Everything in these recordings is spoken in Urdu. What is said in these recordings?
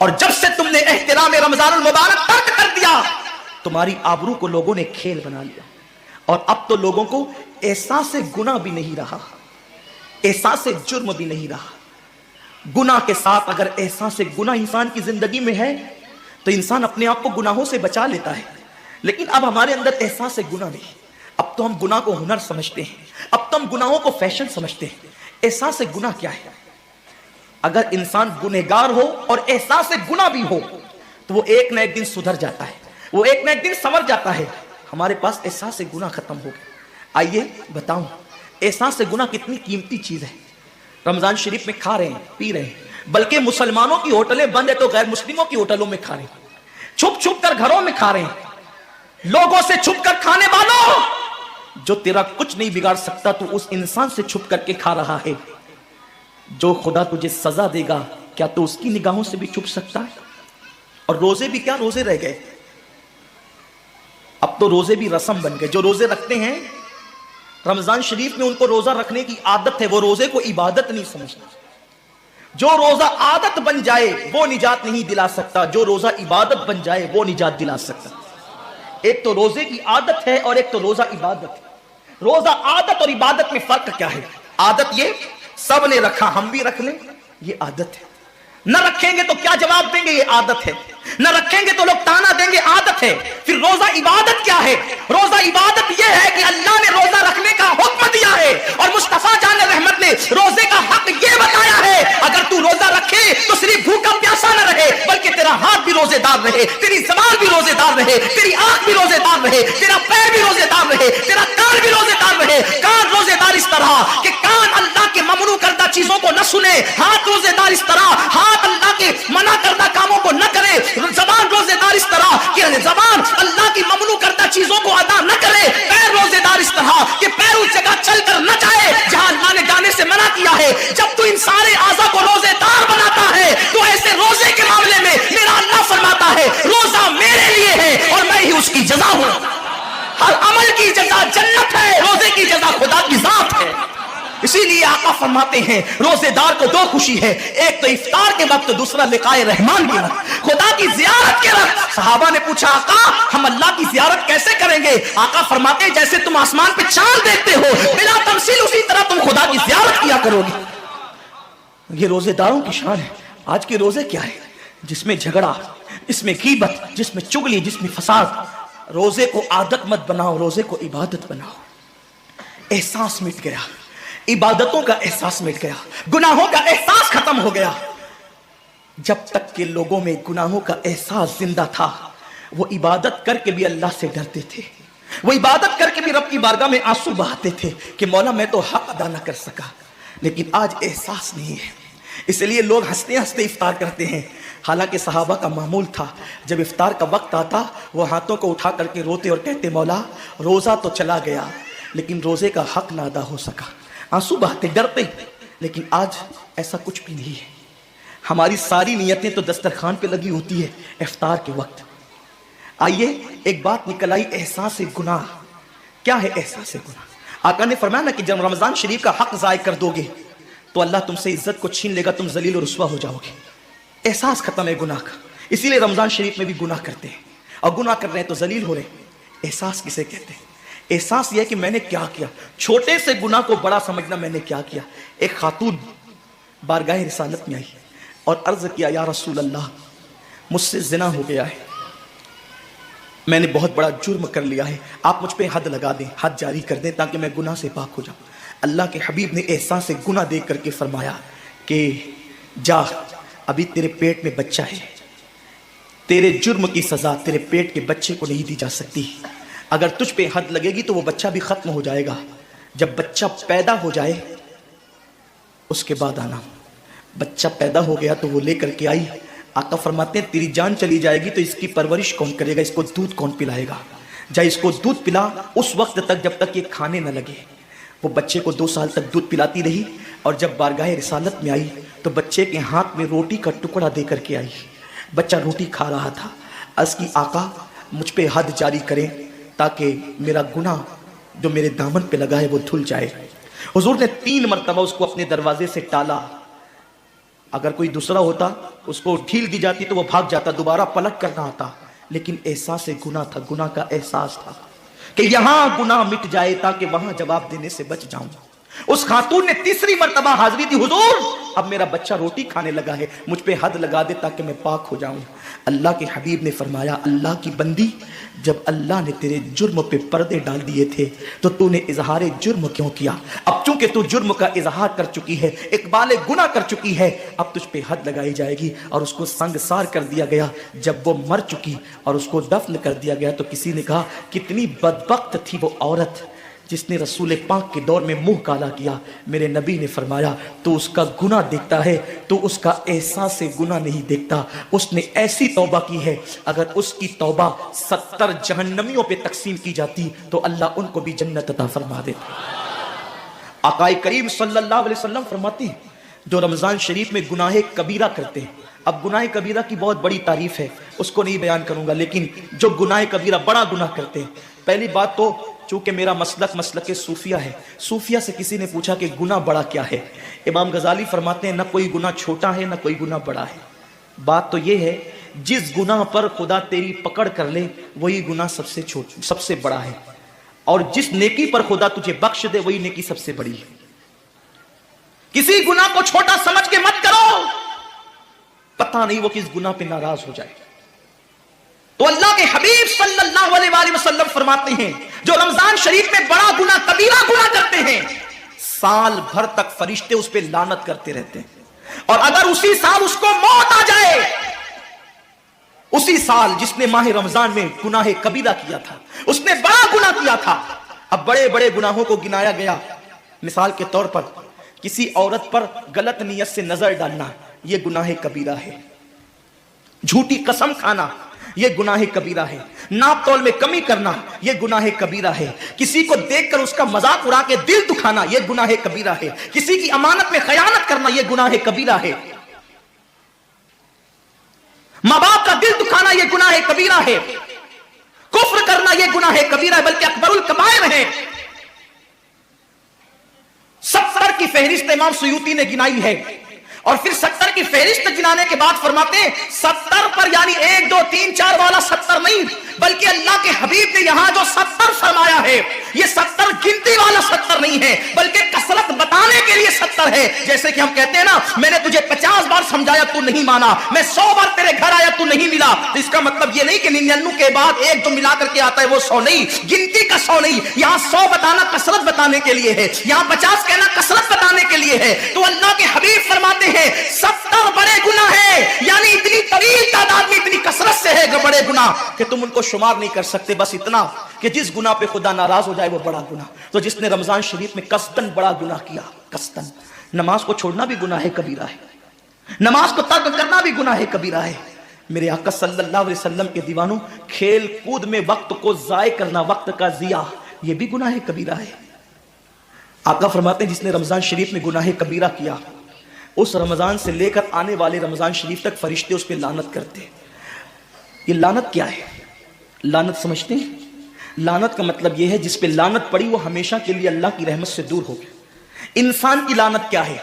اور جب سے تم نے احترام رمضان المبارک ترک کر دیا تمہاری آبرو کو لوگوں نے کھیل بنا لیا، اور اب تو لوگوں کو احساس گناہ بھی نہیں رہا، احساس جرم بھی نہیں رہا۔ گناہ کے ساتھ اگر احساس گناہ انسان کی زندگی میں ہے تو انسان اپنے آپ کو گناہوں سے بچا لیتا ہے، لیکن اب ہمارے اندر احساس گناہ نہیں، اب تو ہم گناہ کو ہنر سمجھتے ہیں، اب تو ہم گناہوں کو فیشن سمجھتے ہیں۔ احساس گناہ کیا ہے؟ اگر انسان گنہگار ہو اور احساس گناہ بھی ہو تو وہ ایک نہ ایک دن سدھر جاتا ہے، وہ ایک نہ ایک دن سنور جاتا ہے۔ ہمارے پاس احساس گناہ ختم ہو گیا۔ آئیے بتاؤں احساس گناہ کتنی قیمتی چیز ہے۔ رمضان شریف میں کھا رہے ہیں، پی رہے ہیں، بلکہ مسلمانوں کی ہوٹلیں بند ہے تو غیر مسلموں کی ہوٹلوں میں کھا رہے ہیں، چھپ چھپ کر گھروں میں کھا رہے ہیں۔ لوگوں سے چھپ کر کھانے والوں، جو تیرا کچھ نہیں بگاڑ سکتا تو اس انسان سے چھپ کر کے کھا رہا ہے۔ جو خدا تجھے سزا دے گا کیا تو اس کی نگاہوں سے بھی چھپ سکتا ہے؟ اور روزے بھی کیا روزے رہ گئے، اب تو روزے بھی رسم بن گئے۔ جو روزے رکھتے ہیں رمضان شریف میں ان کو روزہ رکھنے کی عادت ہے، وہ روزے کو عبادت نہیں سمجھتے۔ جو روزہ عادت بن جائے وہ نجات نہیں دلا سکتا، جو روزہ عبادت بن جائے وہ نجات دلا سکتا۔ ایک تو روزے کی عادت ہے اور ایک تو روزہ عبادت ہے۔ روزہ عادت اور عبادت میں فرق کیا ہے؟ عادت یہ سب نے رکھا ہم بھی رکھ لیں، یہ عادت ہے۔ نہ رکھیں گے تو کیا جواب دیں گے، یہ عادت ہے۔ نہ رکھیں گے تو لوگ تانا دیں گے، عادت ہے۔ پھر روزہ عبادت کیا ہے؟ روزہ عبادت یہ ہے کہ اللہ نے روزہ رکھنے کا حکم دیا ہے اور مصطفیٰ جان رحمت نے روزے کا حق یہ بتایا ہے اگر تو روزہ رکھے تو صرف بھوکا پیاسا نہ رہے بلکہ تیرا ہاتھ بھی روزے دار رہے، تیری زبان بھی روزے دار رہے، تیری آنکھ بھی روزے دار رہے، تیرا پیر بھی روزے دار رہے، تیرا کان بھی روزے دار رہے۔ کان روزے دار اس طرح کہ کان اللہ کے ممنوع کردہ چیزوں کو نہ سنے، ہاتھ روزے دار اس طرح ہاتھ اللہ کے منع کردہ کاموں کو نہ کرے، زبان روزے دار اس طرح کہ زبان اللہ کی ممنوع کردہ چیزوں کو ادا نہ کرے، پیر روزے دار اس طرح کہ پیر اس جگہ چل کر نہ جائے جہاں اللہ نے جانے سے منع کیا ہے۔ جب تو ان سارے اعضاء کو روزے دار بناتا ہے تو ایسے روزے کے معاملے میں میرا اللہ فرماتا ہے روزہ میرے لیے ہے اور میں ہی اس کی جزا ہوں۔ ہر عمل کی جزا جنت ہے، روزے کی جزا خدا کی ذات ہے۔ اسی لیے آقا فرماتے ہیں روزے دار کو دو خوشی ہے، ایک تو افطار کے وقت، دوسرا لقائے رحمان کے وقت، خدا کی زیارت کے وقت۔ صحابہ نے پوچھا آقا ہم اللہ کی زیارت کیسے کریں گے؟ آقا فرماتے ہیں جیسے تم آسمان پہ چاند دیکھتے ہو بلا تمثیل اسی طرح تم خدا کی زیارت کیا کرو گے۔ یہ روزے داروں کی شان ہے۔ آج کے روزے کیا ہے؟ جس میں جھگڑا، جس میں غیبت، جس میں چغلی، جس میں فساد۔ روزے کو عادت مت بناؤ، روزے کو عبادت بناؤ۔ احساس مٹ گیا، عبادتوں کا احساس مٹ گیا، گناہوں کا احساس ختم ہو گیا۔ جب تک کہ لوگوں میں گناہوں کا احساس زندہ تھا وہ عبادت کر کے بھی اللہ سے ڈرتے تھے، وہ عبادت کر کے بھی رب کی بارگاہ میں آنسو بہاتے تھے کہ مولا میں تو حق ادا نہ کر سکا۔ لیکن آج احساس نہیں ہے، اس لیے لوگ ہنستے ہنستے افطار کرتے ہیں۔ حالانکہ صحابہ کا معمول تھا جب افطار کا وقت آتا وہ ہاتھوں کو اٹھا کر کے روتے اور کہتے مولا روزہ تو چلا گیا لیکن روزے کا حق نہ ادا ہو سکا، آنسو بہاتے ڈرتے۔ لیکن آج ایسا کچھ بھی نہیں ہے، ہماری ساری نیتیں تو دسترخوان پہ لگی ہوتی ہے افطار کے وقت۔ آئیے ایک بات نکل آئی، احساس گناہ کیا ہے؟ احساس گناہ آقا نے فرمایا نا کہ جب رمضان شریف کا حق ضائع کر دو گے تو اللہ تم سے عزت کو چھین لے گا، تم ذلیل و رسوا ہو جاؤ گے۔ احساس ختم ہے گناہ کا، اسی لیے رمضان شریف میں بھی گناہ کرتے ہیں، اور گناہ کر رہے ہیں تو ذلیل ہو رہے ہیں۔ احساس کسے کہتے ہیں؟ احساس یہ ہے کہ میں نے کیا کیا، چھوٹے سے گناہ کو بڑا سمجھنا میں نے کیا کیا۔ ایک خاتون بارگاہ رسالت میں آئی اور عرض کیا یا رسول اللہ مجھ سے زنا ہو گیا ہے، میں نے بہت بڑا جرم کر لیا ہے، آپ مجھ پہ حد لگا دیں، حد جاری کر دیں تاکہ میں گناہ سے پاک ہو جاؤں۔ اللہ کے حبیب نے احساس گناہ دیکھ کر کے فرمایا کہ جا ابھی تیرے پیٹ میں بچہ ہے، تیرے جرم کی سزا تیرے پیٹ کے بچے کو نہیں دی جا سکتی، اگر تجھ پہ حد لگے گی تو وہ بچہ بھی ختم ہو جائے گا، جب بچہ پیدا ہو جائے اس کے بعد آنا۔ بچہ پیدا ہو گیا تو وہ لے کر کے آئی، آقا فرماتے ہیں تیری جان چلی جائے گی تو اس کی پرورش کون کرے گا، اس کو دودھ کون پلائے گا، جا اس کو دودھ پلا اس وقت تک جب تک یہ کھانے نہ لگے۔ وہ بچے کو 2 سال تک دودھ پلاتی رہی، اور جب بارگاہ رسالت میں آئی تو بچے کے ہاتھ میں روٹی کا ٹکڑا دے کر کے آئی، بچہ روٹی کھا رہا تھا۔ عرض کی آقا مجھ پہ حد جاری کریں تاکہ میرا گناہ جو میرے دامن پہ لگا ہے وہ دھل جائے۔ حضور نے 3 مرتبہ اس کو اپنے دروازے سے ٹالا، اگر کوئی دوسرا ہوتا اس کو ڈھیل دی جاتی تو وہ بھاگ جاتا, دوبارہ پلٹ کرنا آتا, لیکن احساس گناہ تھا, گناہ کا احساس تھا کہ یہاں گناہ مٹ جائے تاکہ وہاں جواب دینے سے بچ جاؤں. اس خاتون نے تیسری مرتبہ حاضری دی, حضور اب میرا بچہ روٹی کھانے لگا ہے, مجھ پہ حد لگا دے تاکہ میں پاک ہو جاؤں. اللہ کے حبیب نے فرمایا, اللہ کی بندی, جب اللہ نے تیرے جرم پہ پردے ڈال دیے تھے تو تو نے اظہار جرم کیوں کیا؟ اب چونکہ تو جرم کا اظہار کر چکی ہے, اقبال گناہ کر چکی ہے, اب تجھ پہ حد لگائی جائے گی. اور اس کو سنگسار کر دیا گیا. جب وہ مر چکی اور اس کو دفن کر دیا گیا تو کسی نے کہا کتنی بدبخت تھی وہ عورت جس نے رسول پاک کے دور میں منہ کالا کیا. میرے نبی نے فرمایا تو اس کا گناہ دیکھتا ہے, تو اس کا احساس گناہ نہیں دیکھتا. اس نے ایسی توبہ کی ہے, اگر اس کی توبہ 70 جہنمیوں پہ تقسیم کی جاتی تو اللہ ان کو بھی جنت عطا فرما دیتا. آقا کریم صلی اللہ علیہ وسلم فرماتے ہیں جو رمضان شریف میں گناہ کبیرہ کرتے ہیں. اب گناہ کبیرہ کی بہت بڑی تعریف ہے, اس کو نہیں بیان کروں گا, لیکن جو گناہ کبیرہ بڑا گناہ کرتے ہیں, پہلی بات تو چونکہ میرا مسلک صوفیہ ہے, صوفیہ سے کسی نے پوچھا کہ گناہ بڑا کیا ہے. امام غزالی فرماتے ہیں نہ کوئی گناہ چھوٹا ہے نہ کوئی گناہ بڑا ہے. بات تو یہ ہے جس گناہ پر خدا تیری پکڑ کر لے وہی گناہ سب سے بڑا ہے, اور جس نیکی پر خدا تجھے بخش دے وہی نیکی سب سے بڑی ہے. کسی گناہ کو چھوٹا سمجھ کے مت کرو, پتہ نہیں وہ کس گناہ پہ ناراض ہو جائے. تو اللہ کے حبیب صلی اللہ علیہ وآلہ وسلم فرماتے ہیں جو رمضان شریف میں بڑا گناہ کبیرہ گناہ کرتے ہیں, سال بھر تک فرشتے اس پہ لعنت کرتے رہتے ہیں. اور اگر اسی سال اس کو موت آ جائے, اسی سال جس نے ماہ رمضان میں گناہ کبیرہ کیا تھا, اس نے بڑا گناہ کیا تھا. اب بڑے بڑے گناہوں کو گنایا گیا. مثال کے طور پر کسی عورت پر غلط نیت سے نظر ڈالنا یہ گناہ کبیرہ ہے. جھوٹی قسم کھانا یہ گناہ کبیرہ ہے. ناپ تول میں کمی کرنا یہ گناہ کبیرہ ہے. کسی کو دیکھ کر اس کا مذاق اڑا کے دل دکھانا یہ گناہ کبیرہ ہے. کسی کی امانت میں خیانت کرنا یہ گناہ کبیرہ ہے. ماں باپ کا دل دکھانا یہ گناہ کبیرہ ہے. کفر کرنا یہ گناہ کبیرہ ہے, بلکہ اکبر الکبائر ہے. 70 کی فہرست امام سیوطی نے گنائی ہے, اور پھر 70 کی فہرست گنانے کے بعد فرماتے ہیں 70 پر یعنی 1 2 3 4 والا 70 نہیں, بلکہ اللہ کے حبیب نے یہاں جو 70 فرمایا ہے یہ 70 گنتی والا 70 نہیں ہے, بلکہ کثرت بتانے کے لیے 70 ہے. جیسے کہ ہم کہتے ہیں نا, میں نے تجھے 50 بار سمجھایا تو نہیں مانا, میں 100 بار تیرے گھر آیا تو نہیں ملا. اس کا مطلب یہ نہیں کہ 99 کے بعد ایک جو ملا کر کے آتا ہے وہ 100 نہیں, گنتی کا 100 نہیں. یہاں 100 بتانا کثرت بتانے کے لیے ہے, یہاں 50 کہنا کثرت بتانے کے لیے ہے. تو اللہ کے حبیب فرماتے ہیں 70 بڑے گناہ ہیں, یعنی اتنی طویل تعداد میں اتنی کثرت سے ہے بڑے گناہ کہ تم ان کو شمار نہیں کر سکتے. بس اتنا کہ جس گناہ پہ خدا ناراض ہو جائے وہ بڑا گناہ. تو جس نے رمضان شریف میں قصدن بڑا گناہ کیا, قصدن, نماز کو چھوڑنا بھی گناہ کبیرہ ہے, نماز کو ترک کرنا بھی گناہ کبیرہ ہے. میرے آقا صلی اللہ علیہ وسلم کے دیوانوں, کھیل کود میں وقت کو ضائع کرنا, وقت کا ضیاع, یہ بھی گناہ کبیرہ ہے. آقا فرماتے ہیں جس نے رمضان شریف میں گناہ کبیرہ کیا, اس رمضان سے لے کر آنے والے رمضان شریف تک فرشتے اس پہ لعنت کرتے ہیں. یہ لعنت کیا ہے؟ لعنت سمجھتے ہیں؟ لعنت کا مطلب یہ ہے جس پہ لعنت پڑی وہ ہمیشہ کے لیے اللہ کی رحمت سے دور ہو گیا. انسان کی لعنت کیا ہے؟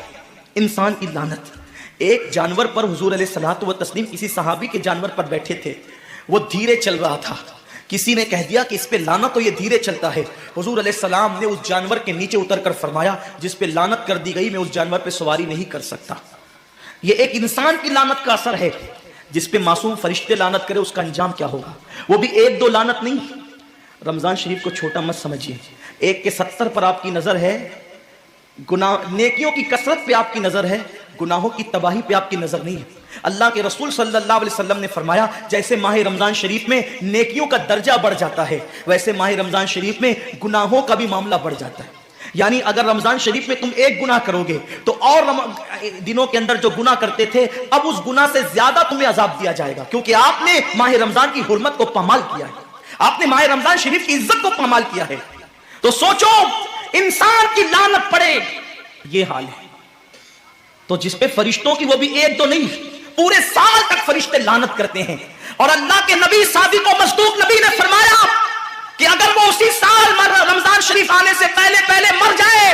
انسان کی لعنت, ایک جانور پر حضور علیہ الصلوۃ والتسلیم کسی صحابی کے جانور پر بیٹھے تھے, وہ دھیرے چل رہا تھا. کسی نے کہہ دیا کہ اس پہ لعنت تو یہ دھیرے چلتا ہے. حضور علیہ السلام نے اس جانور کے نیچے اتر کر فرمایا جس پہ لعنت کر دی گئی میں اس جانور پہ سواری نہیں کر سکتا. یہ ایک انسان کی لعنت کا اثر ہے. جس پہ معصوم فرشتے لعنت کرے اس کا انجام کیا ہوگا؟ وہ بھی 1 2 لعنت نہیں. رمضان شریف کو چھوٹا مت سمجھیے. 1 کے 70 پر آپ کی نظر ہے, گناہ نیکیوں کی کثرت پہ آپ کی نظر ہے, گناہوں کی تباہی پہ آپ کی نظر نہیں ہے. اللہ کے رسول صلی اللہ علیہ وسلم نے فرمایا جیسے ماہ رمضان شریف میں نیکیوں کا درجہ بڑھ جاتا ہے ویسے ماہ رمضان شریف میں گناہوں کا بھی معاملہ بڑھ جاتا ہے. یعنی اگر رمضان شریف میں تم 1 گناہ کرو گے تو اور دنوں کے اندر جو گناہ کرتے تھے اب اس گناہ سے زیادہ تمہیں عذاب دیا جائے گا, کیونکہ آپ نے ماہ رمضان کی حرمت کو پامال کیا ہے, آپ نے ماہ رمضان شریف کی عزت کو پامال کیا ہے. تو سوچو انسان کی لعنت پڑے یہ حال ہے, تو جس پہ فرشتوں کی وہ بھی 1 2 نہیں پورے سال تک فرشتے لعنت کرتے ہیں. اور اللہ کے نبی صادق و مصدوق نبی نے فرمایا کہ اگر وہ اسی سال رمضان شریف آنے سے پہلے مر جائے